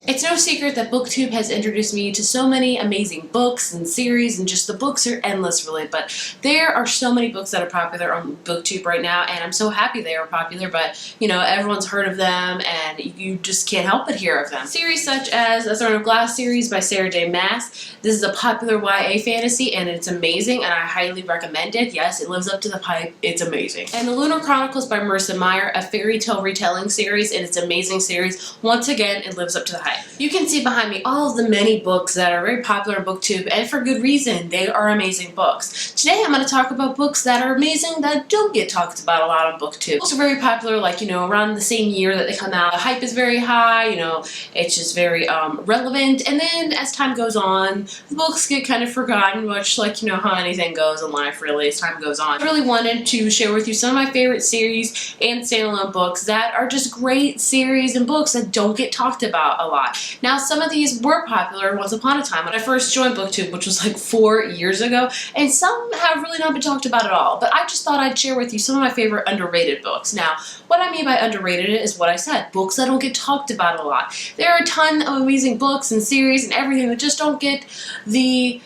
It's no secret that BookTube has introduced me to so many amazing books and series, and just the books are endless really, but there are so many books that are popular on BookTube right now, and I'm so happy they are popular, but you know, everyone's heard of them and you just can't help but hear of them. Series such as the Throne of Glass series by Sarah J. Maas. This is a popular YA fantasy and it's amazing and I highly recommend it. Yes, it lives up to the hype. It's amazing. And the Lunar Chronicles by Marissa Meyer, a fairy tale retelling series, and it's an amazing series. Once again, it lives up to the hype. You can see behind me all of the many books that are very popular on BookTube, and for good reason. They are amazing books. Today I'm going to talk about books that are amazing that don't get talked about a lot on BookTube. Books are very popular, like, you know, around the same year that they come out. The hype is very high, you know, it's just very relevant, and then as time goes on, the books get kind of forgotten, much like, you know, how anything goes in life really as time goes on. I really wanted to share with you some of my favorite series and standalone books that are just great series and books that don't get talked about a lot. Now, some of these were popular once upon a time when I first joined BookTube, which was like 4 years ago, and some have really not been talked about at all, but I just thought I'd share with you some of my favorite underrated books. Now, what I mean by underrated is what I said, books that don't get talked about a lot. There are a ton of amazing books and series and everything that just don't get the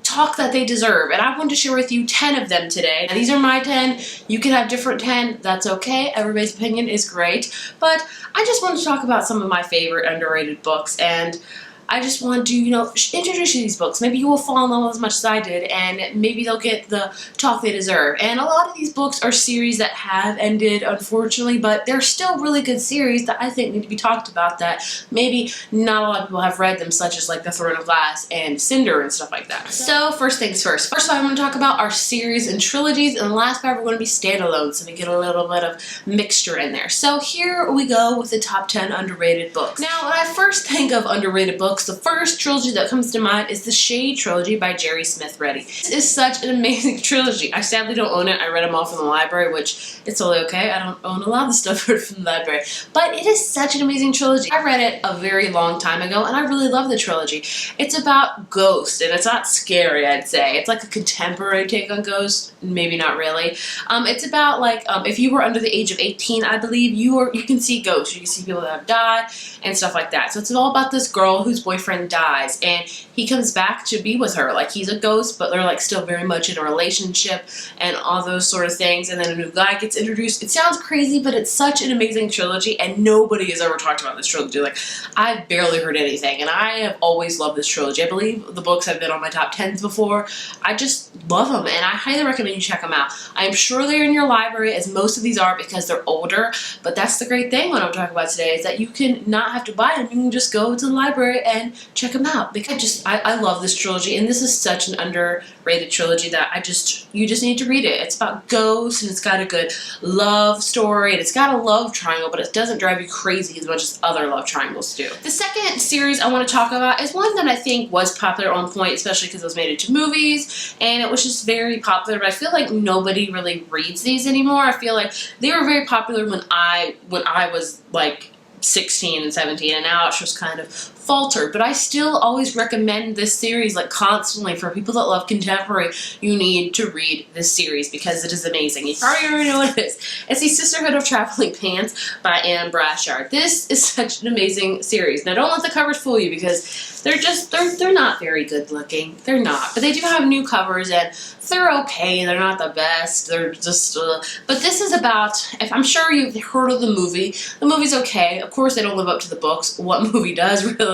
talk that they deserve, and I wanted to share with you 10 of them today. Now, these are my 10. You can have different 10. That's okay. Everybody's opinion is great, but I just want to talk about some of my favorite underrated books, and I just want to, you know, introduce you to these books. Maybe you will fall in love as much as I did, and maybe they'll get the talk they deserve. And a lot of these books are series that have ended, unfortunately, but they're still really good series that I think need to be talked about, that maybe not a lot of people have read them, such as like The Throne of Glass and Cinder and stuff like that. So first things first. First I'm going to talk about our series and trilogies, and the last five are going to be standalone, so we get a little bit of mixture in there. So here we go with the top 10 underrated books. Now, when I first think of underrated books, the first trilogy that comes to mind is the Shade Trilogy by Jerry Smith Reddy. This is such an amazing trilogy. I sadly don't own it. I read them all from the library, which it's totally okay. I don't own a lot of the stuff I read from the library. But it is such an amazing trilogy. I read it a very long time ago, and I really love the trilogy. It's about ghosts, and it's not scary, I'd say. It's like a contemporary take on ghosts. Maybe not really. It's about, like, if you were under the age of 18, I believe, you can see ghosts. You can see people that have died and stuff like that. So it's all about this girl whose boyfriend dies, and he comes back to be with her. Like, he's a ghost, but they're like still very much in a relationship and all those sort of things, and then a new guy gets introduced. It sounds crazy, but it's such an amazing trilogy, and nobody has ever talked about this trilogy. Like, I've barely heard anything, and I have always loved this trilogy. I believe the books have been on my top 10s before. I just love them, and I highly recommend you check them out. I'm sure they're in your library, as most of these are, because they're older, but that's the great thing what I'm talking about today, is that you can not have to buy them. You can just go to the library and check them out, because I love this trilogy, and this is such an underrated trilogy that you just need to read it. It's about ghosts, and it's got a good love story, and it's got a love triangle, but it doesn't drive you crazy as much as other love triangles do. The second series I want to talk about is one that I think was popular on point, especially because it was made into movies, and it was just very popular, but I feel like nobody really reads these anymore. I feel like they were very popular when I was like 16 and 17, and now it's just kind of faltered, but I still always recommend this series, like, constantly. For people that love contemporary, you need to read this series because it is amazing. You probably already know what it is. It's the Sisterhood of Traveling Pants by Anne Brashard. This is such an amazing series. Now, don't let the covers fool you, because they're not very good looking. They're not, but they do have new covers, and they're okay. They're not the best. They're just, but this is about, if I'm sure you've heard of the movie. The movie's okay. Of course, they don't live up to the books. What movie does, really?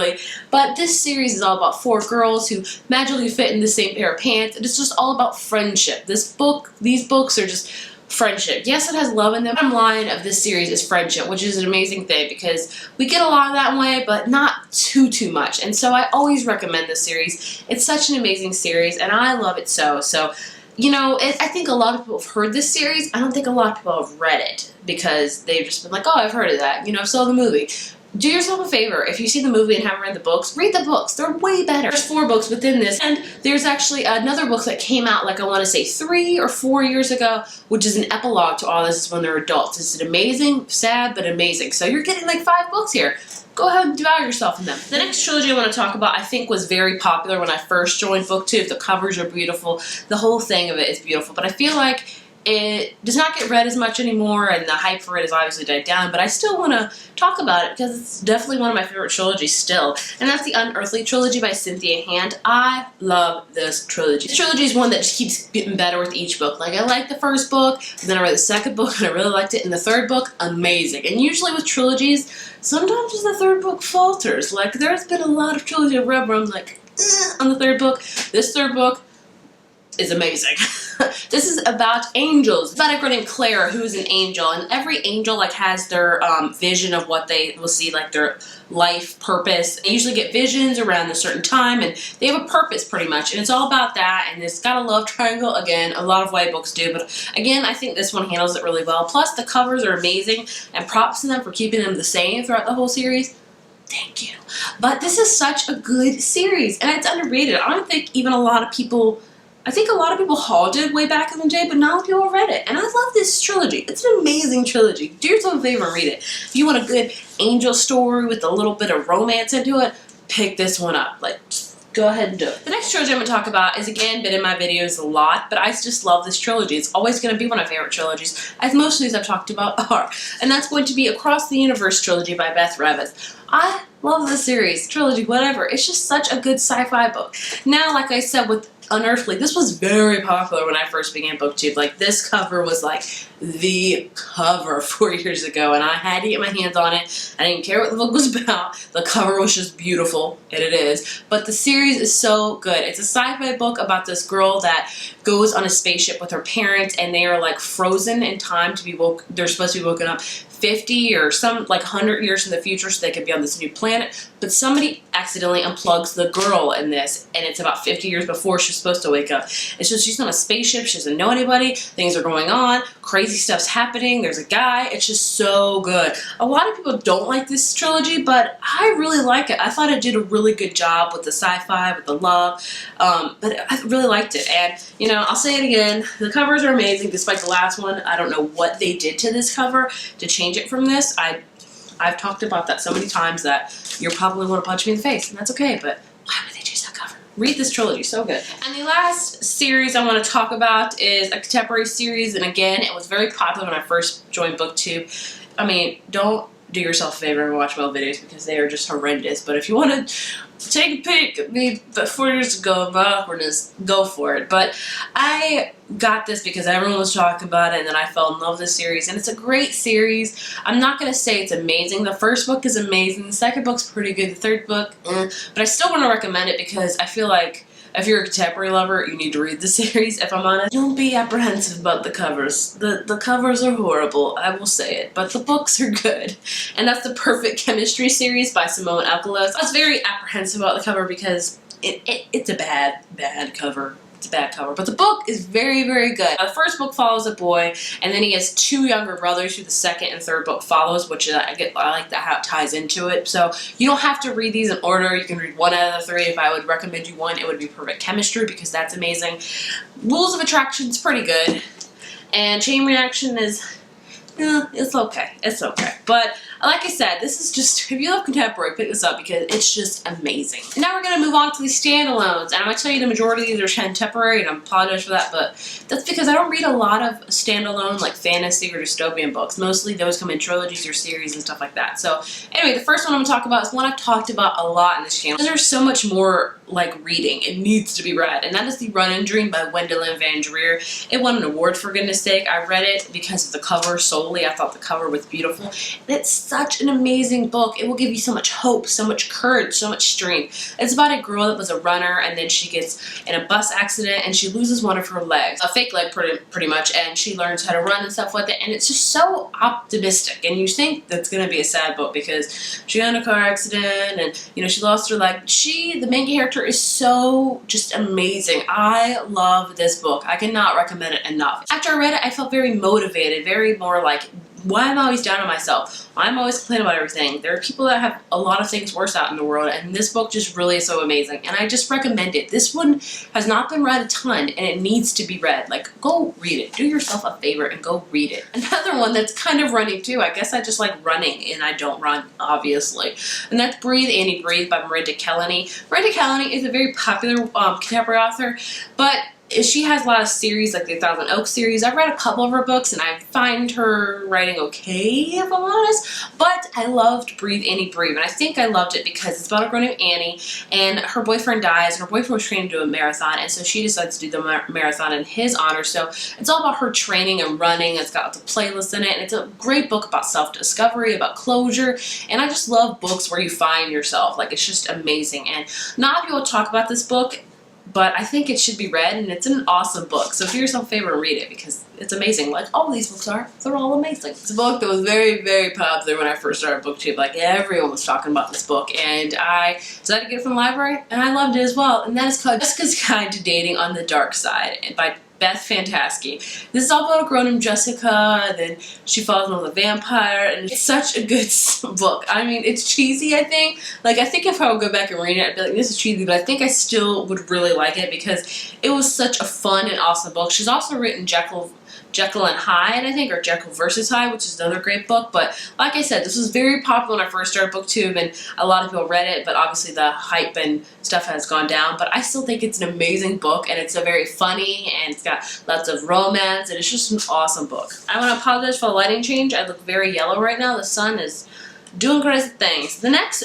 But this series is all about 4 girls who magically fit in the same pair of pants, and it's just all about friendship. These books are just friendship. Yes, it has love in them. The bottom line of this series is friendship, which is an amazing thing, because we get a lot of that way, but not too much. And so I always recommend this series. It's such an amazing series, and I love it so. You know, I think a lot of people have heard this series. I don't think a lot of people have read it, because they've just been like, oh, I've heard of that. You know, so the movie. Do yourself a favor. If you see the movie and haven't read the books, read the books. They're way better. There's 4 books within this, and there's actually another book that came out, like, I want to say 3 or 4 years ago, which is an epilogue to all this when they're adults. It's an amazing, sad, but amazing. So you're getting like 5 books here. Go ahead and devour yourself in them. The next trilogy I want to talk about, I think, was very popular when I first joined BookTube. The covers are beautiful. The whole thing of it is beautiful, but I feel like It does not get read as much anymore, and the hype for it has obviously died down, but I still want to talk about it because it's definitely one of my favorite trilogies still, and that's the Unearthly Trilogy by Cynthia Hand. I love this trilogy. This trilogy is one that just keeps getting better with each book. Like, I liked the first book, and then I read the second book, and I really liked it, and the third book, amazing. And usually with trilogies, sometimes the third book falters. Like, there's been a lot of trilogy I've read where I'm like, on the third book. This third book is amazing. This is about angels. It's about a girl named Claire who is an angel, and every angel like has their vision of what they will see, like their life purpose. They usually get visions around a certain time, and they have a purpose pretty much, and it's all about that. And it's got a love triangle. Again, a lot of YA books do, but again, I think this one handles it really well. Plus, the covers are amazing, and props to them for keeping them the same throughout the whole series. Thank you. But this is such a good series, and it's underrated. I don't think even a lot of people. I think a lot of people hauled it way back in the day, but not a lot of people read it. And I love this trilogy. It's an amazing trilogy. Do yourself a favor and read it. If you want a good angel story with a little bit of romance into it, pick this one up. Like, just go ahead and do it. The next trilogy I'm going to talk about is, again, been in my videos a lot, but I just love this trilogy. It's always going to be one of my favorite trilogies, as most of these I've talked about are. And that's going to be Across the Universe trilogy by Beth Revis. I love this series, trilogy, whatever. It's just such a good sci-fi book. Now, like I said, with Unearthly, this was very popular when I first began BookTube. Like, this cover was like the cover 4 years ago, and I had to get my hands on it. I didn't care what the book was about. The cover was just beautiful, and it is. But the series is so good. It's a sci-fi book about this girl that goes on a spaceship with her parents, and they are like frozen in time to be woke. They're supposed to be woken up 50 or some like 100 years in the future so they could be on this new planet, but somebody accidentally unplugs the girl in this, and it's about 50 years before she's supposed to wake up. It's just she's on a spaceship, she doesn't know anybody, things are going on, crazy stuff's happening, there's a guy. It's just so good. A lot of people don't like this trilogy, but I really like it. I thought it did a really good job with the sci-fi, with the love, but I really liked it. And you know, I'll say it again, the covers are amazing despite the last one. I don't know what they did to this cover to change it from this. I've talked about that so many times that you'll probably want to punch me in the face, and that's okay, but why would they change that cover? Read this trilogy, so good. And the last series I want to talk about is a contemporary series, and again, it was very popular when I first joined BookTube. I mean, don't do yourself a favor and watch my old videos because they are just horrendous, but if you want to take a peek at me 4 years ago of my awkwardness, go for it. But I got this because everyone was talking about it, and then I fell in love with this series, and it's a great series. I'm not going to say it's amazing. The first book is amazing. The second book's pretty good. The third book, but I still want to recommend it because I feel like if you're a contemporary lover, you need to read the series, if I'm honest. Don't be apprehensive about the covers. The covers are horrible, I will say it, but the books are good. And that's the Perfect Chemistry series by Simone Alcalos. I was very apprehensive about the cover because it's a bad cover. It's a bad cover, but the book is very, very good. The first book follows a boy, and then he has two younger brothers who the second and third book follows, which I like that how it ties into it. So you don't have to read these in order. You can read one out of the three. If I would recommend you one, it would be Perfect Chemistry because that's amazing. Rules of Attraction is pretty good, and Chain Reaction is, it's okay. It's okay. But like I said, this is just, if you love contemporary, pick this up because it's just amazing. And now we're going to move on to the standalones. And I'm going to tell you the majority of these are contemporary, and I apologize for that, but that's because I don't read a lot of standalone, like fantasy or dystopian books. Mostly those come in trilogies or series and stuff like that. So anyway, the first one I'm going to talk about is one I've talked about a lot in this channel. There's so much more like reading. It needs to be read. And that is The Run and Dream by Gwendolyn Van Dreer. It won an award, for goodness sake. I read it because of the cover solely. I thought the cover was beautiful. And it's such an amazing book. It will give you so much hope, so much courage, so much strength. It's about a girl that was a runner, and then she gets in a bus accident and she loses one of her legs, a fake leg pretty much, and she learns how to run and stuff with it, and it's just so optimistic. And you think that's going to be a sad book because she got in a car accident and, you know, she lost her leg. The main character, is so just amazing. I love this book. I cannot recommend it enough. After I read it, I felt very motivated, very more like, why am I always down on myself? Why am I always complaining about everything? There are people that have a lot of things worse out in the world, and this book just really is so amazing, and I just recommend it. This one has not been read a ton, and it needs to be read. Like, go read it. Do yourself a favor and go read it. Another one that's kind of running too, I guess I just like running, and I don't run, obviously, and that's Breathe, Annie, Breathe by Miranda Kelleny. Miranda Kelleny is a very popular contemporary author, but she has a lot of series, like the 1,000 Oaks series. I've read a couple of her books, and I find her writing okay, if I'm honest. But I loved Breathe, Annie, Breathe, and I think I loved it because it's about a girl named Annie, and her boyfriend dies, and her boyfriend was training to do a marathon, and so she decides to do the marathon in his honor. So it's all about her training and running. It's got lots of playlists in it, and it's a great book about self-discovery, about closure, and I just love books where you find yourself. Like, it's just amazing, and not a lot of people talk about this book, but I think it should be read, and it's an awesome book. So do yourself a favor and read it because it's amazing. Like all these books are. They're all amazing. It's a book that was very, very popular when I first started BookTube. Like everyone was talking about this book, and I decided to get it from the library, and I loved it as well. And that is called Jessica's Guide to Dating on the Dark Side by Beth Fantasky. This is all about a girl named Jessica, and then she falls in love with a vampire, and it's such a good book. I mean, it's cheesy, I think. Like, I think if I would go back and read it, I'd be like, this is cheesy, but I think I still would really like it because it was such a fun and awesome book. She's also written Jekyll and Hyde, I think, or Jekyll versus Hyde, which is another great book. But like I said, this was very popular when I first started BookTube, and a lot of people read it, but obviously the hype and stuff has gone down. But I still think it's an amazing book, and it's a very funny, and it's got lots of romance, and it's just an awesome book. I want to apologize for the lighting change. I look very yellow right now. The sun is doing crazy things. The next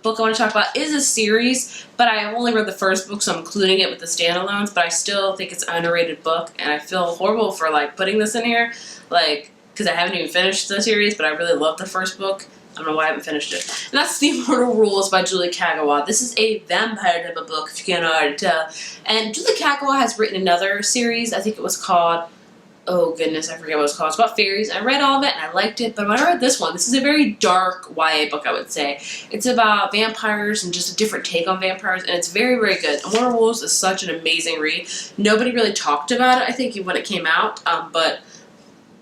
book I want to talk about is a series, but I have only read the first book, so I'm including it with the standalones, but I still think it's an underrated book, and I feel horrible for like putting this in here, like, because I haven't even finished the series, but I really love the first book. I don't know why I haven't finished it. And that's The Immortal Rules by Julie Kagawa. This is a vampire type of book, if you can't already tell. And Julie Kagawa has written another series. I think it was called, oh goodness, I forget what it's called. It's about fairies. I read all of it and I liked it, but when I read this one, this is a very dark YA book, I would say. It's about vampires and just a different take on vampires, and it's very, very good. Immortal Rules is such an amazing read. Nobody really talked about it, I think, when it came out, but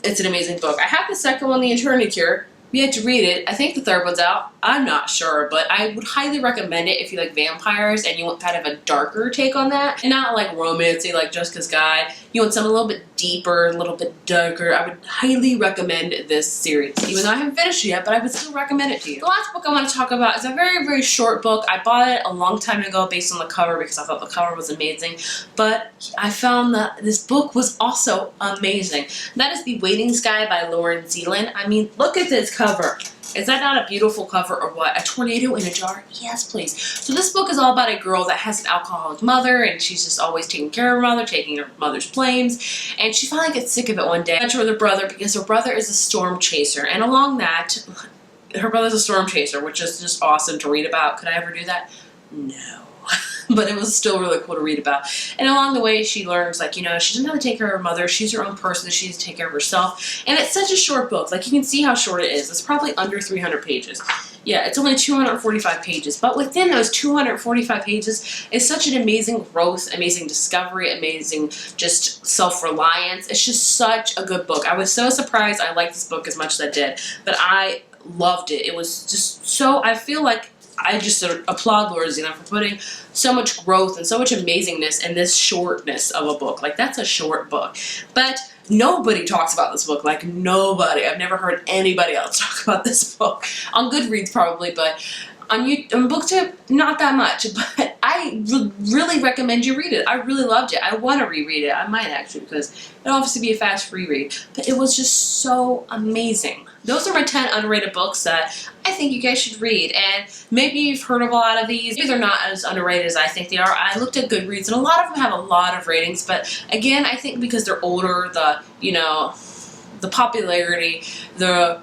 it's an amazing book. I have the second one, The Eternity Cure. We had to read it. I think the third one's out. I'm not sure, but I would highly recommend it if you like vampires and you want kind of a darker take on that. And not like romancy like Jessica's Guide. You want something a little bit deeper, a little bit darker. I would highly recommend this series. Even though I haven't finished it yet, but I would still recommend it to you. The last book I want to talk about is a very, very short book. I bought it a long time ago based on the cover because I thought the cover was amazing. But I found that this book was also amazing. That is The Waiting Sky by Lauren Zealand. I mean, look at this cover. Is that not a beautiful cover or what? A tornado in a jar? Yes, please. So this book is all about a girl that has an alcoholic mother, and she's just always taking care of her mother, taking her mother's blames, and she finally gets sick of it one day. She with her brother because her brother is a storm chaser, and along that, her brother's a storm chaser, which is just awesome to read about. Could I ever do that? No. But it was still really cool to read about. And along the way, she learns, like, you know, she doesn't have to take care of her mother. She's her own person. She needs to take care of herself. And it's such a short book. Like, you can see how short it is. It's probably under 300 pages. Yeah, it's only 245 pages. But within those 245 pages is such an amazing growth, amazing discovery, amazing just self-reliance. It's just such a good book. I was so surprised I liked this book as much as I did. But I loved it. It was just so, I feel like I just sort of applaud Laura Zealand for putting so much growth and so much amazingness in this shortness of a book. Like, that's a short book. But nobody talks about this book. Like, nobody. I've never heard anybody else talk about this book. On Goodreads, probably, but on BookTube, not that much. But I really recommend you read it. I really loved it. I want to reread it. I might, actually, because it'll obviously be a fast reread. But it was just so amazing. Those are my 10 underrated books that I think you guys should read. And maybe you've heard of a lot of these. Maybe they're not as underrated as I think they are. I looked at Goodreads, and a lot of them have a lot of ratings. But again, I think because they're older, the popularity, the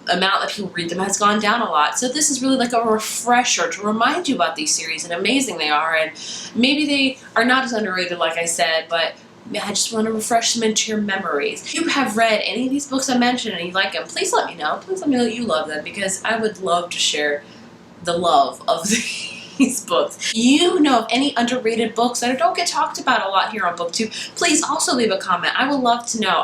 amount that people read them has gone down a lot. So this is really like a refresher to remind you about these series and amazing they are. And maybe they are not as underrated, like I said, but I just want to refresh them into your memories. If you have read any of these books I mentioned and you like them, please let me know. Please let me know that you love them, because I would love to share the love of these books. You know of any underrated books that don't get talked about a lot here on BookTube, please also leave a comment. I would love to know.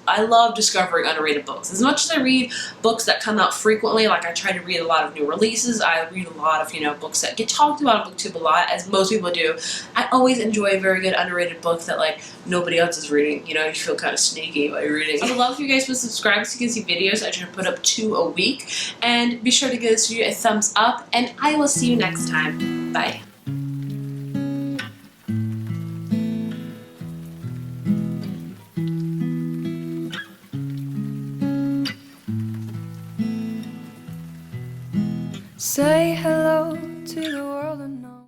I love discovering underrated books. As much as I read books that come out frequently, like I try to read a lot of new releases, I read a lot of, books that get talked about on BookTube a lot, as most people do. I always enjoy a very good underrated book that, like, nobody else is reading. You feel kind of sneaky while you're reading. I would love if you guys would subscribe so you can see videos. I try to put up 2 a week. And be sure to give this video a thumbs up, and I will see you next time. Bye. know.